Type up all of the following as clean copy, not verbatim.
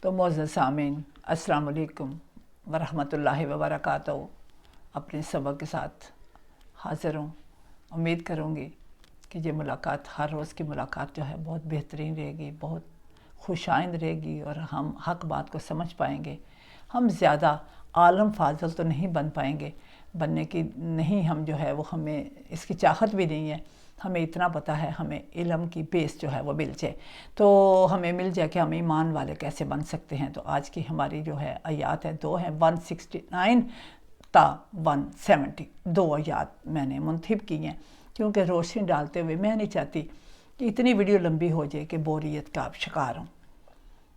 تو معزز سامعین السلام علیکم ورحمۃ اللہ وبرکاتہ۔ اپنے سبق کے ساتھ حاضر ہوں۔ امید کروں گی کہ یہ ملاقات ہر روز کی ملاقات جو ہے بہت بہترین رہے گی، بہت خوش آئند رہے گی اور ہم حق بات کو سمجھ پائیں گے۔ ہم زیادہ عالم فاضل تو نہیں بن پائیں گے، بننے کی نہیں، ہم جو ہے وہ ہمیں اس کی چاہت بھی نہیں ہے۔ ہمیں اتنا پتہ ہے، ہمیں علم کی بیس جو ہے وہ مل جائے تو ہمیں مل جائے کہ ہم ایمان والے کیسے بن سکتے ہیں۔ تو آج کی ہماری جو ہے آیات ہیں، دو ہیں، 169 تا 170، دو آیات میں نے منتخب کی ہیں کیونکہ روشنی ڈالتے ہوئے میں نہیں چاہتی کہ اتنی ویڈیو لمبی ہو جائے کہ بوریت کا شکار ہوں،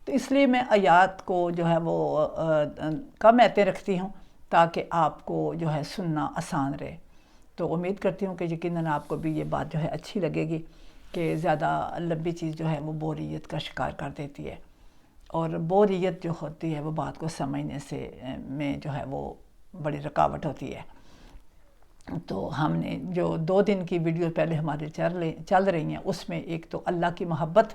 تو اس لیے میں آیات کو جو ہے وہ کم آیتیں رکھتی ہوں تاکہ آپ کو جو ہے سننا آسان رہے۔ تو امید کرتی ہوں کہ یقیناً آپ کو بھی یہ بات جو ہے اچھی لگے گی کہ زیادہ لمبی چیز جو ہے وہ بوریت کا شکار کر دیتی ہے، اور بوریت جو ہوتی ہے وہ بات کو سمجھنے سے میں جو ہے وہ بڑی رکاوٹ ہوتی ہے۔ تو ہم نے جو 2 دن کی ویڈیو پہلے ہمارے چل رہی ہیں، اس میں ایک تو اللہ کی محبت،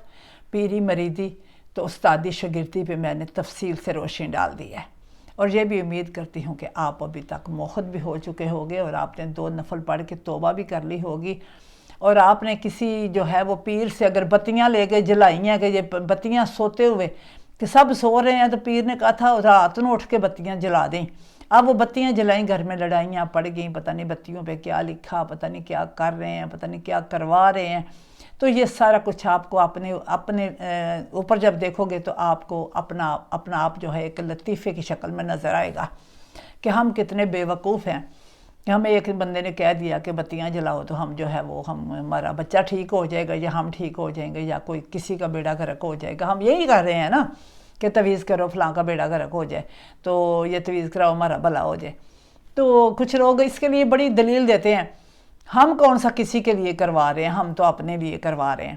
پیری مریدی تو استادی شاگردی پہ میں نے تفصیل سے روشنی ڈال دی ہے، اور یہ بھی امید کرتی ہوں کہ آپ ابھی تک موخت بھی ہو چکے ہوگے اور آپ نے 2 نفل پڑھ کے توبہ بھی کر لی ہوگی، اور آپ نے کسی جو ہے وہ پیر سے اگر بتیاں لے کے جلائی ہیں کہ یہ بتیاں سوتے ہوئے کہ سب سو رہے ہیں، تو پیر نے کہا تھا رات نو اٹھ کے بتیاں جلا دیں۔ اب وہ بتیاں جلائیں، گھر میں لڑائیاں پڑ گئیں، پتہ نہیں بتیوں پہ کیا لکھا، پتہ نہیں کیا کر رہے ہیں، پتہ نہیں کیا کروا رہے ہیں۔ تو یہ سارا کچھ آپ کو اپنے اوپر جب دیکھو گے تو آپ کو اپنا آپ جو ہے ایک لطیفے کی شکل میں نظر آئے گا کہ ہم کتنے بے وقوف ہیں کہ ہمیں ایک بندے نے کہہ دیا کہ بتیاں جلاؤ تو ہم جو ہے وہ ہمارا بچہ ٹھیک ہو جائے گا، یا ہم ٹھیک ہو جائیں گے، یا کوئی کسی کا بیڑا غرق ہو جائے گا۔ ہم یہی کر رہے ہیں نا کہ تویز کرو فلاں کا بیڑا غرق ہو جائے، تو یہ تویز کراؤ ہمارا بھلا ہو جائے۔ تو کچھ لوگ اس کے لیے بڑی دلیل دیتے ہیں، ہم کون سا کسی کے لیے کروا رہے ہیں، ہم تو اپنے لیے کروا رہے ہیں۔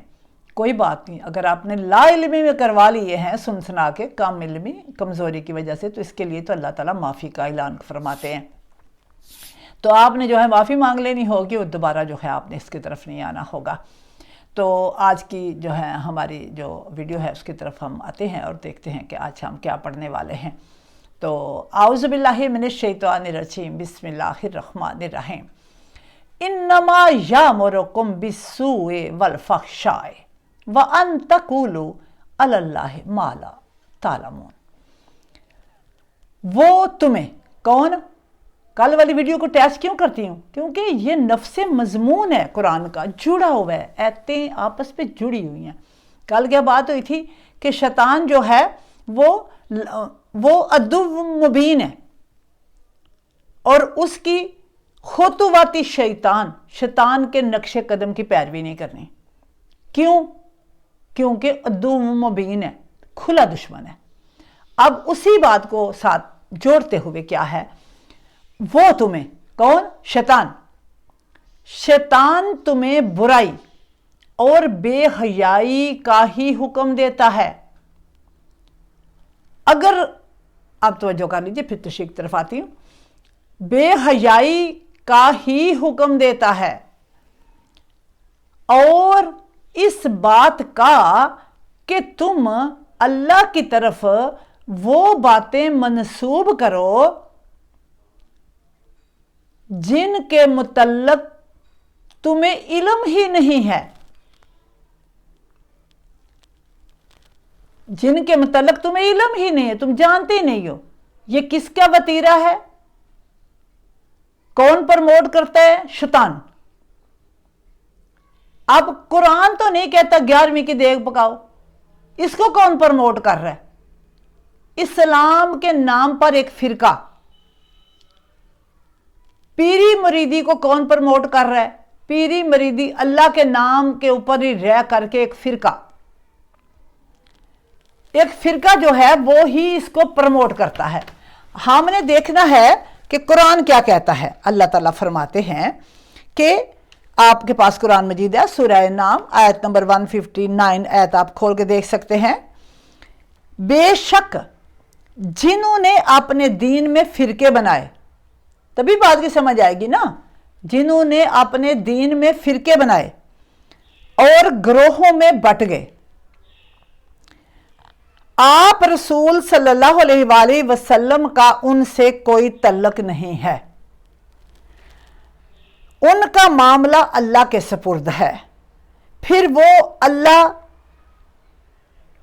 کوئی بات نہیں، اگر آپ نے لا علمی میں کروا لیے ہیں سنا کے، کم علمی کمزوری کی وجہ سے، تو اس کے لیے تو اللہ تعالیٰ معافی کا اعلان فرماتے ہیں۔ تو آپ نے جو ہے معافی مانگ لینی ہوگی اور دوبارہ جو ہے آپ نے اس کی طرف نہیں آنا ہوگا۔ تو آج کی جو ہے ہماری جو ویڈیو ہے اس کی طرف ہم آتے ہیں اور دیکھتے ہیں کہ آج ہم کیا پڑھنے والے ہیں۔ تو اعوذ باللہ من الشیطان الرجیم، بسم اللہ الرحمن الرحیم۔ انما یامرکم بالسوء والفحشاء وان تقولوا علی اللہ ما لا تعلمون۔ وہ تمہیں، کون؟ کل والی ویڈیو کو ٹیسٹ کیوں کرتی ہوں؟ کیونکہ یہ نفس مضمون ہے قرآن کا، جڑا ہوا ہے، آیتیں آپس پہ جڑی ہوئی ہیں۔ کل کیا بات ہوئی تھی کہ شیطان جو ہے وہ عدو مبین ہے، اور اس کی خطواتی شیطان کے نقش قدم کی پیروی نہیں کرنی۔ کیوں؟ کیونکہ عدو مبین ہے، کھلا دشمن ہے۔ اب اسی بات کو ساتھ جوڑتے ہوئے کیا ہے، وہ تمہیں، کون؟ شیطان تمہیں برائی اور بے حیائی کا ہی حکم دیتا ہے۔ اگر آپ توجہ کر لیجیے، پھر تشریح کی طرف آتی ہوں۔ بے حیائی کا ہی حکم دیتا ہے، اور اس بات کا کہ تم اللہ کی طرف وہ باتیں منسوب کرو جن کے متعلق تمہیں علم ہی نہیں ہے، جن کے متعلق تمہیں علم ہی نہیں ہے، تم جانتے ہی نہیں ہو۔ یہ کس کا وتیرہ ہے؟ کون پروموٹ کرتا ہے؟ شیطان۔ اب قرآن تو نہیں کہتا 11ویں کی دیگ پکاؤ، اس کو کون پروموٹ کر رہا ہے؟ اسلام کے نام پر ایک فرقہ، پیری مریدی کو کون پروموٹ کر رہا ہے؟ پیری مریدی اللہ کے نام کے اوپر ہی رہ کر کے ایک فرقہ جو ہے وہ ہی اس کو پروموٹ کرتا ہے۔ ہم نے دیکھنا ہے کہ قرآن کیا کہتا ہے۔ اللہ تعالیٰ فرماتے ہیں کہ آپ کے پاس قرآن مجید ہے، سورہ نام آیت نمبر 159 آیت آپ کھول کے دیکھ سکتے ہیں۔ بے شک جنہوں نے اپنے دین میں فرقے بنائے، تبھی بات کی سمجھ آئے گی نا، جنہوں نے اپنے دین میں فرقے بنائے اور گروہوں میں بٹ گئے، آپ رسول صلی اللہ علیہ وآلہ وسلم کا ان سے کوئی تعلق نہیں ہے، ان کا معاملہ اللہ کے سپرد ہے، پھر وہ اللہ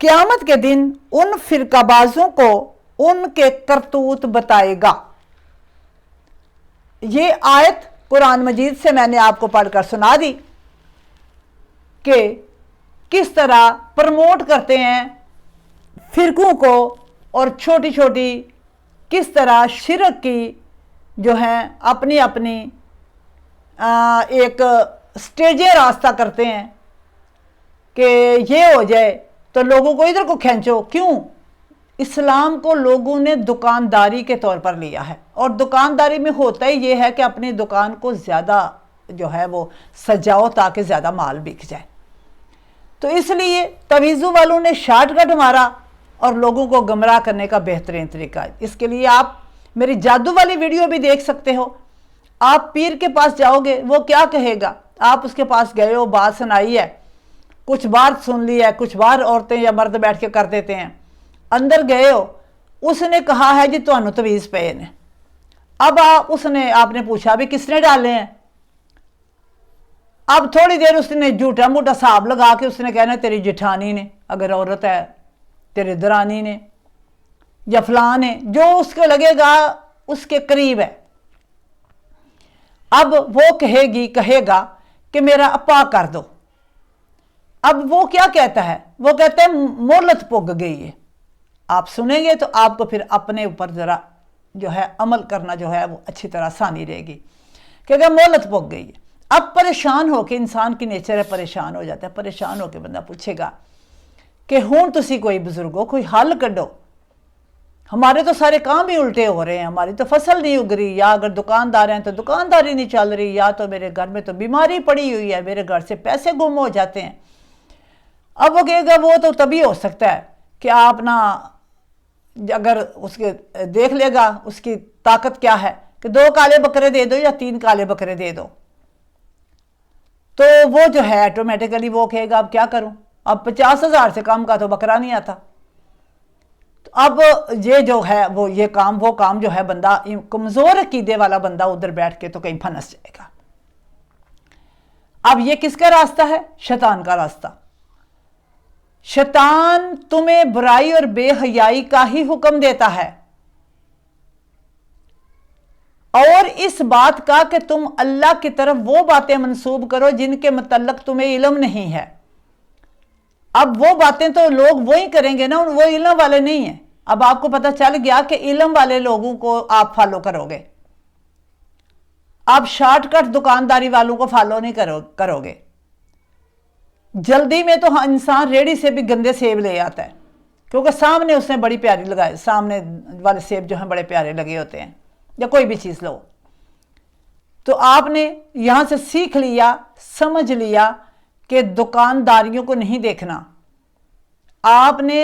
قیامت کے دن ان فرقہ بازوں کو ان کے کرتوت بتائے گا۔ یہ آیت قرآن مجید سے میں نے آپ کو پڑھ کر سنا دی کہ کس طرح پروموٹ کرتے ہیں فرقوں کو، اور چھوٹی چھوٹی کس طرح شرک کی جو ہیں اپنی اپنی ایک سٹیجیں راستہ کرتے ہیں کہ یہ ہو جائے تو لوگوں کو ادھر کو کھینچو۔ کیوں؟ اسلام کو لوگوں نے دکانداری کے طور پر لیا ہے، اور دکانداری میں ہوتا ہی یہ ہے کہ اپنی دکان کو زیادہ جو ہے وہ سجاؤ تاکہ زیادہ مال بک جائے۔ تو اس لیے تویزوں والوں نے شارٹ کٹ مارا اور لوگوں کو گمراہ کرنے کا بہترین طریقہ ہے۔ اس کے لیے آپ میری جادو والی ویڈیو بھی دیکھ سکتے ہو۔ آپ پیر کے پاس جاؤ گے، وہ کیا کہے گا؟ آپ اس کے پاس گئے ہو، بات سنائی ہے، کچھ بات سن لی ہے، کچھ بار عورتیں یا مرد بیٹھ کے کر دیتے ہیں، اندر گئے ہو، اس نے کہا ہے جی تمہیں تویز پے نے۔ اب آپ نے پوچھا بھی کس نے ڈالے ہیں؟ اب تھوڑی دیر اس نے جھوٹا موٹا حساب لگا کے اس نے کہنا تیری جٹھانی نے، اگر عورت ہے تیرے درانی نے یا فلان نے، جو اس کو لگے گا اس کے قریب ہے۔ اب وہ کہے گا کہ میرا اپا کر دو۔ اب وہ کیا کہتا ہے؟ وہ کہتا ہے مہلت پگ گئی ہے۔ آپ سنیں گے تو آپ کو پھر اپنے اوپر ذرا جو ہے عمل کرنا جو ہے وہ اچھی طرح آسانی رہے گی کہ اگر مہلت پگ گئی ہے۔ اب پریشان ہو کے، انسان کی نیچر ہے پریشان ہو جاتا ہے، پریشان ہو کے بندہ پوچھے گا کہ ہون تسی کوئی بزرگو کوئی حل کڈو، ہمارے تو سارے کام ہی الٹے ہو رہے ہیں، ہماری تو فصل نہیں اگ رہی، یا اگر دکاندار ہیں تو دکانداری نہیں چل رہی، یا تو میرے گھر میں تو بیماری پڑی ہوئی ہے، میرے گھر سے پیسے گم ہو جاتے ہیں۔ اب وہ کہے گا وہ تو تبھی ہو سکتا ہے کہ آپ نا اگر اس کے دیکھ لے گا اس کی طاقت کیا ہے کہ 2 کالے بکرے دے دو یا 3 کالے بکرے دے دو، تو وہ جو ہے آٹومیٹیکلی وہ کہے گا اب کیا کروں، اب 50,000 سے کم کا تو بکرا نہیں آتا۔ تو اب یہ جو ہے وہ کام جو ہے بندہ کمزور عقیدے والا بندہ ادھر بیٹھ کے تو کہیں پھنس جائے گا۔ اب یہ کس کا راستہ ہے؟ شیطان کا راستہ۔ شیطان تمہیں برائی اور بے حیائی کا ہی حکم دیتا ہے، اور اس بات کا کہ تم اللہ کی طرف وہ باتیں منسوب کرو جن کے متعلق تمہیں علم نہیں ہے۔ اب وہ باتیں تو لوگ وہی کریں گے نا، وہ علم والے نہیں ہیں۔ اب آپ کو پتہ چل گیا کہ علم والے لوگوں کو آپ فالو کرو گے، آپ شارٹ کٹ دکانداری والوں کو فالو نہیں کرو گے۔ جلدی میں تو انسان ریڑھی سے بھی گندے سیب لے آتا ہے، کیونکہ سامنے اس نے بڑی پیاری لگائے، سامنے والے سیب جو ہیں بڑے پیارے لگے ہوتے ہیں، یا کوئی بھی چیز لو۔ تو آپ نے یہاں سے سیکھ لیا، سمجھ لیا کہ دکانداریوں کو نہیں دیکھنا، آپ نے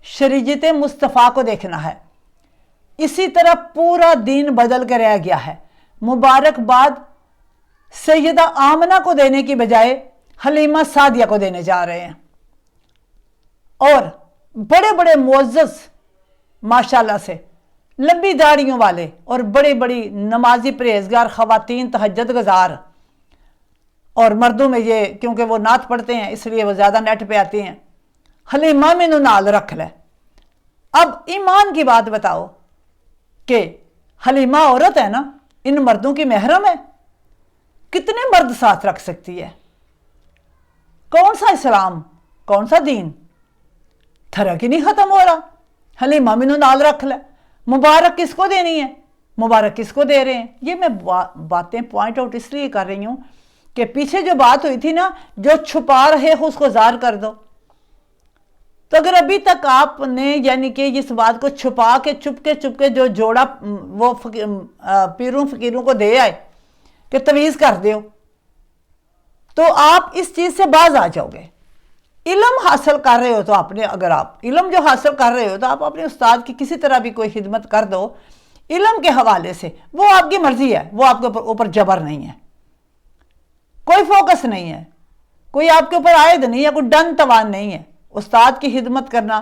شریعت مصطفیٰ کو دیکھنا ہے۔ اسی طرح پورا دین بدل کے رہ گیا ہے۔ مبارکباد سیدہ آمنہ کو دینے کی بجائے حلیمہ سعدیہ کو دینے جا رہے ہیں، اور بڑے بڑے معزز ماشاءاللہ سے لمبی داڑھیوں والے اور بڑی بڑی نمازی پرہیزگار خواتین تہجد گزار، اور مردوں میں یہ کیونکہ وہ نعت پڑھتے ہیں اس لیے وہ زیادہ نیٹ پہ آتی ہیں، حلیمہ میں نال رکھ لے۔ اب ایمان کی بات بتاؤ کہ حلیمہ عورت ہے نا، ان مردوں کی محرم ہے، کتنے مرد ساتھ رکھ سکتی ہے؟ کون سا اسلام، کون سا دین؟ تھرک ہی نہیں ختم ہو رہا۔ حلیمہ میں نال رکھ لے، مبارک کس کو دینی ہے؟ مبارک کس کو دے رہے ہیں؟ یہ میں باتیں پوائنٹ آؤٹ اس لیے کر رہی ہوں کہ پیچھے جو بات ہوئی تھی نا، جو چھپا رہے ہو اس کو ظاہر کر دو۔ تو اگر ابھی تک آپ نے یعنی کہ اس بات کو چھپا کے چپ کے جو جوڑا وہ پیروں فقیروں کو دے آئے کہ تویز کر دیو، تو آپ اس چیز سے باز آ جاؤ گے۔ علم حاصل کر رہے ہو تو اگر آپ علم جو حاصل کر رہے ہو تو آپ اپنے استاد کی کسی طرح بھی کوئی خدمت کر دو علم کے حوالے سے، وہ آپ کی مرضی ہے، وہ آپ کے اوپر جبر نہیں ہے، کوئی فوکس نہیں ہے، کوئی آپ کے اوپر عائد نہیں ہے، کوئی ڈن توان نہیں ہے۔ استاد کی خدمت کرنا،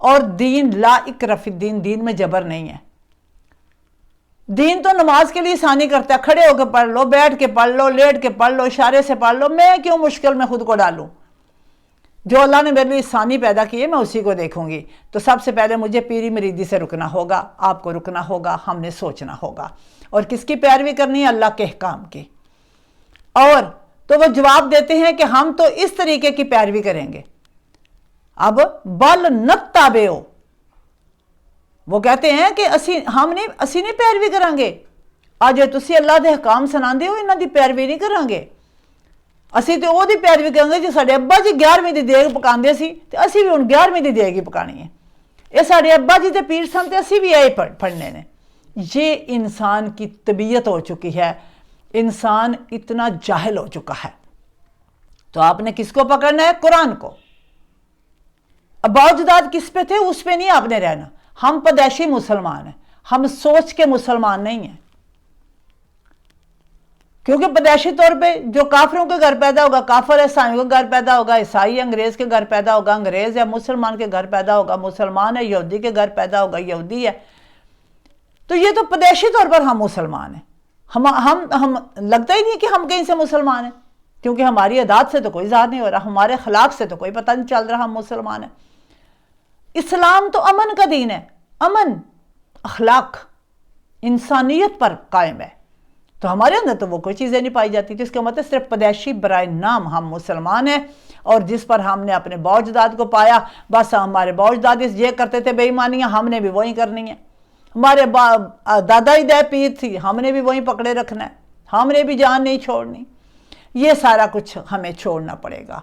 اور دین لا اکراہ فی الدین، دین میں جبر نہیں ہے۔ دین تو نماز کے لیے آسانی کرتا ہے، کھڑے ہو کے پڑھ لو، بیٹھ کے پڑھ لو، لیٹ کے پڑھ لو، اشارے سے پڑھ لو، میں کیوں مشکل میں خود کو ڈالوں؟ جو اللہ نے میرے لیے آسانی پیدا کی ہے میں اسی کو دیکھوں گی۔ تو سب سے پہلے مجھے پیری مریدی سے رکنا ہوگا، آپ کو رکنا ہوگا، ہم نے سوچنا ہوگا، اور کس کی پیروی کرنی ہے؟ اللہ کے احکام کی۔ اور تو وہ جواب دیتے ہیں کہ ہم تو اس طریقے کی پیروی کریں گے۔ اب بل نتبعو، وہ کہتے ہیں کہ اسی نہیں پیروی کریں گے، آج تسی اللہ دے حکام سناندے ہو، انہاں دی پیروی نہیں کریں گے، اسی تو وہ دی پیروی کریں گے جو ساڈے ابا جی 11ویں دی دیگ پکاندے سی تے اسی بھی ہن 11ویں دی دیگ ہی پکانی ہے، یہ ساڈے ابا جی تے پیر سن تے اسی بھی آئے پڑھنے نے۔ یہ انسان کی طبیعت ہو چکی ہے، انسان اتنا جاہل ہو چکا ہے۔ تو آپ نے کس کو پکڑنا ہے؟ قرآن کو۔ اباء و اجداد کس پہ تھے؟ اس پہ نہیں آپ نے رہنا۔ ہم پیدائشی مسلمان ہیں، ہم سوچ کے مسلمان نہیں ہیں، کیونکہ پیدائشی طور پہ جو کافروں کے گھر پیدا ہوگا کافر ہے، عیسائیوں کے گھر پیدا ہوگا عیسائی، انگریز کے گھر پیدا ہوگا انگریز ہے، مسلمان کے گھر پیدا ہوگا مسلمان ہے، یہودی کے گھر پیدا ہوگا یہودی ہے۔ تو یہ تو پیدائشی طور پر ہم مسلمان ہیں، ہم لگتا ہی نہیں کہ ہم کہیں سے مسلمان ہیں، کیونکہ ہماری عادات سے تو کوئی ظاہر نہیں ہو رہا، ہمارے اخلاق سے تو کوئی پتہ نہیں چل رہا ہم مسلمان ہیں۔ اسلام تو امن کا دین ہے، امن، اخلاق، انسانیت پر قائم ہے، تو ہمارے اندر تو وہ کوئی چیزیں نہیں پائی جاتی۔ تو اس کا مطلب صرف پیدائشی برائے نام ہم مسلمان ہیں، اور جس پر ہم نے اپنے باء و اجداد کو پایا، بس ہمارے باء و اجداد یہ کرتے تھے بے ایمانیاں، ہم نے بھی وہی کرنی ہے۔ ہمارے دادا ہی دے پیر تھی، ہم نے بھی وہی پکڑے رکھنا ہے، ہم نے بھی جان نہیں چھوڑنی۔ یہ سارا کچھ ہمیں چھوڑنا پڑے گا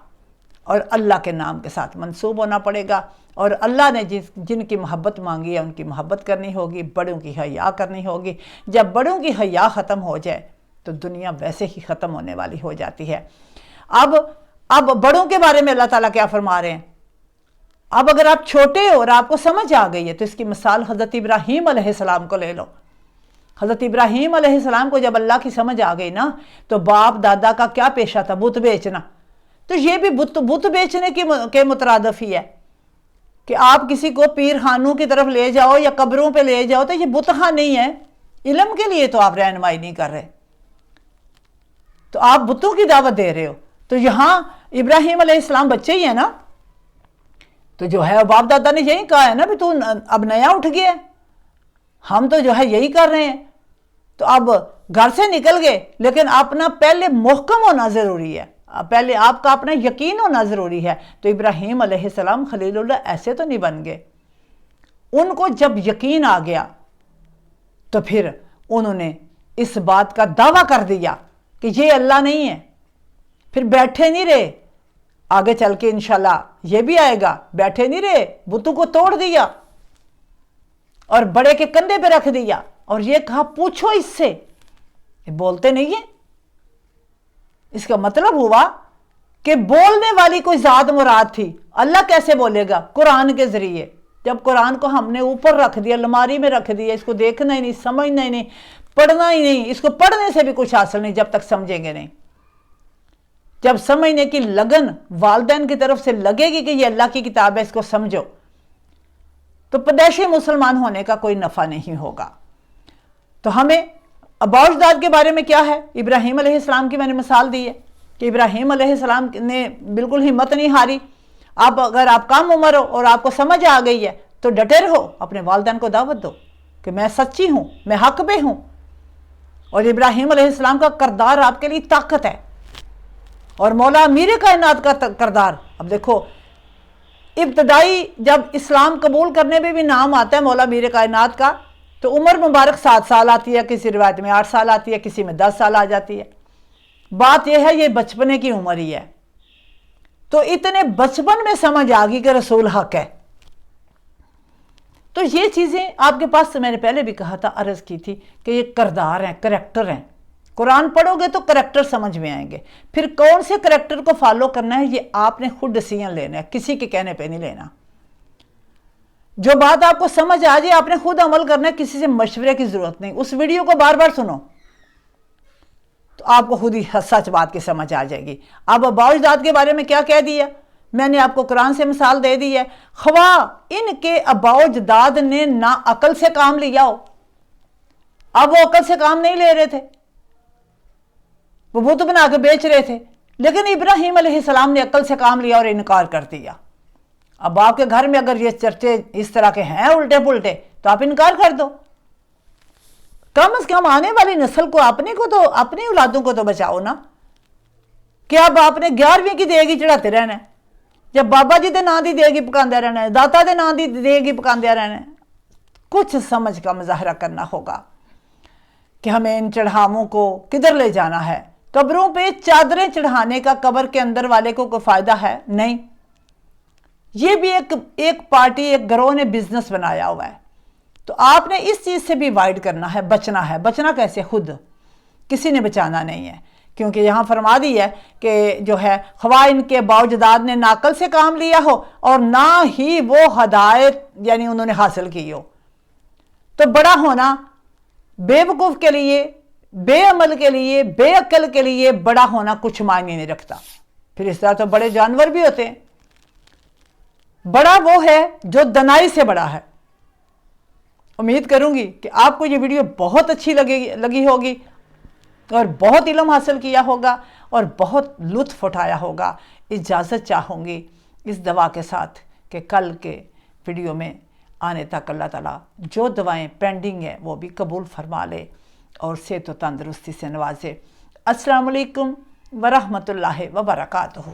اور اللہ کے نام کے ساتھ منسوب ہونا پڑے گا، اور اللہ نے جن کی محبت مانگی ہے ان کی محبت کرنی ہوگی، بڑوں کی حیا کرنی ہوگی۔ جب بڑوں کی حیا ختم ہو جائے تو دنیا ویسے ہی ختم ہونے والی ہو جاتی ہے۔ اب بڑوں کے بارے میں اللہ تعالیٰ کیا فرما رہے ہیں؟ اب اگر آپ چھوٹے ہو اور آپ کو سمجھ آ گئی ہے تو اس کی مثال حضرت ابراہیم علیہ السلام کو لے لو۔ حضرت ابراہیم علیہ السلام کو جب اللہ کی سمجھ آ گئی نا، تو باپ دادا کا کیا پیشہ تھا؟ بت بیچنا۔ تو یہ بھی بت بیچنے کے مترادف ہی ہے کہ آپ کسی کو پیر خانوں کی طرف لے جاؤ یا قبروں پہ لے جاؤ تو یہ بت خان نہیں ہے، علم کے لیے تو آپ رہنمائی نہیں کر رہے، تو آپ بتوں کی دعوت دے رہے ہو۔ تو یہاں ابراہیم علیہ السلام بچے ہی ہیں نا، تو جو ہے باپ دادا نے یہی کہا ہے نا بھی تو اب نیا اٹھ گیا ہے، ہم تو جو ہے یہی کر رہے ہیں، تو اب گھر سے نکل گئے، لیکن اپنا پہلے محکم ہونا ضروری ہے، پہلے آپ کا اپنا یقین ہونا ضروری ہے۔ تو ابراہیم علیہ السلام خلیل اللہ ایسے تو نہیں بن گئے، ان کو جب یقین آ گیا تو پھر انہوں نے اس بات کا دعویٰ کر دیا کہ یہ اللہ نہیں ہے، پھر بیٹھے نہیں رہے، آگے چل کے انشاءاللہ یہ بھی آئے گا، بیٹھے نہیں رہے، بتوں کو توڑ دیا اور بڑے کے کندھے پہ رکھ دیا اور یہ کہا پوچھو اس سے، یہ بولتے نہیں ہیں۔ اس کا مطلب ہوا کہ بولنے والی کوئی ذات مراد تھی، اللہ کیسے بولے گا؟ قرآن کے ذریعے۔ جب قرآن کو ہم نے اوپر رکھ دیا، الماری میں رکھ دیا، اس کو دیکھنا ہی نہیں، سمجھنا ہی نہیں، پڑھنا ہی نہیں، اس کو پڑھنے سے بھی کچھ حاصل نہیں جب تک سمجھیں گے نہیں۔ جب سمجھنے کی لگن والدین کی طرف سے لگے گی کہ یہ اللہ کی کتاب ہے، اس کو سمجھو، تو پیدائشی مسلمان ہونے کا کوئی نفع نہیں ہوگا۔ تو ہمیں آباء و اجداد کے بارے میں کیا ہے؟ ابراہیم علیہ السلام کی میں نے مثال دی ہے کہ ابراہیم علیہ السلام نے بالکل ہمت نہیں ہاری۔ اگر آپ کم عمر ہو اور آپ کو سمجھ آ گئی ہے تو ڈٹے رہو، اپنے والدین کو دعوت دو کہ میں سچی ہوں، میں حق پہ ہوں، اور ابراہیم علیہ السلام کا کردار آپ کے لیے طاقت ہے، اور مولا امیر کائنات کا کردار۔ اب دیکھو، ابتدائی جب اسلام قبول کرنے میں بھی نام آتا ہے مولا امیر کائنات کا، تو عمر مبارک 7 سال آتی ہے، کسی روایت میں 8 سال آتی ہے، کسی میں 10 سال آ جاتی ہے۔ بات یہ ہے یہ بچپنے کی عمر ہی ہے، تو اتنے بچپن میں سمجھ آ گئی کہ رسول حق ہے۔ تو یہ چیزیں آپ کے پاس میں نے پہلے بھی کہا تھا، عرض کی تھی کہ یہ کردار ہیں، کریکٹر ہیں۔ قرآن پڑھو گے تو کریکٹر سمجھ میں آئیں گے، پھر کون سے کریکٹر کو فالو کرنا ہے یہ آپ نے خود ڈیسیژن لینا ہے، کسی کے کہنے پہ نہیں لینا۔ جو بات آپ کو سمجھ آ جائے آپ نے خود عمل کرنا ہے، کسی سے مشورے کی ضرورت نہیں۔ اس ویڈیو کو بار بار سنو تو آپ کو خود ہی سچ بات کی سمجھ آ جائے گی۔ اب آباء و اجداد کے بارے میں کیا کہہ دیا میں نے آپ کو قرآن سے مثال دے دی ہے، خواہ ان کے آباء و اجداد نے نا عقل سے کام لیا ہو، اب وہ عقل سے کام نہیں لے رہے تھے، وہ بت بنا کے بیچ رہے تھے، لیکن ابراہیم علیہ السلام نے عقل سے کام لیا اور انکار کر دیا۔ اب آپ کے گھر میں اگر یہ چرچے اس طرح کے ہیں الٹے پلٹے تو آپ انکار کر دو، کم از کم آنے والی نسل کو، اپنی اولادوں کو تو بچاؤ نا، کہ اب آپ نے 11ویں کی دیگی چڑھاتے رہنا ہے، جب بابا جی دے نا دی دیگی پکاندے رہنا ہے، داتا دے نا دی دیگی پکاندے رہنا ہے۔ کچھ سمجھ کا مظاہرہ کرنا ہوگا کہ ہمیں ان چڑھاووں کو کدھر لے جانا ہے۔ قبروں پہ چادریں چڑھانے کا قبر کے اندر والے کو کوئی فائدہ ہے؟ نہیں، یہ بھی ایک پارٹی، ایک گروہ نے بزنس بنایا ہوا ہے۔ تو آپ نے اس چیز سے بھی وائڈ کرنا ہے، بچنا ہے۔ بچنا کیسے؟ خود کسی نے بچانا نہیں ہے، کیونکہ یہاں فرما دی ہے کہ جو ہے خواہ ان کے آباء و اجداد نے ناقل سے کام لیا ہو اور نہ ہی وہ ہدایت یعنی انہوں نے حاصل کی ہو۔ تو بڑا ہونا بے وقوف کے لیے، بے عمل کے لیے، بے عقل کے لیے بڑا ہونا کچھ معنی نہیں رکھتا۔ پھر اس طرح تو بڑے جانور بھی ہوتے ہیں۔ بڑا وہ ہے جو دنائی سے بڑا ہے۔ امید کروں گی کہ آپ کو یہ ویڈیو بہت اچھی لگی ہوگی اور بہت علم حاصل کیا ہوگا اور بہت لطف اٹھایا ہوگا۔ اجازت چاہوں گی اس دعا کے ساتھ کہ کل کے ویڈیو میں آنے تک اللہ تعالیٰ جو دعائیں پینڈنگ ہیں وہ بھی قبول فرما لے اور صحت و تندرستی سے نوازے۔ السلام علیکم ورحمۃ اللہ وبرکاتہ۔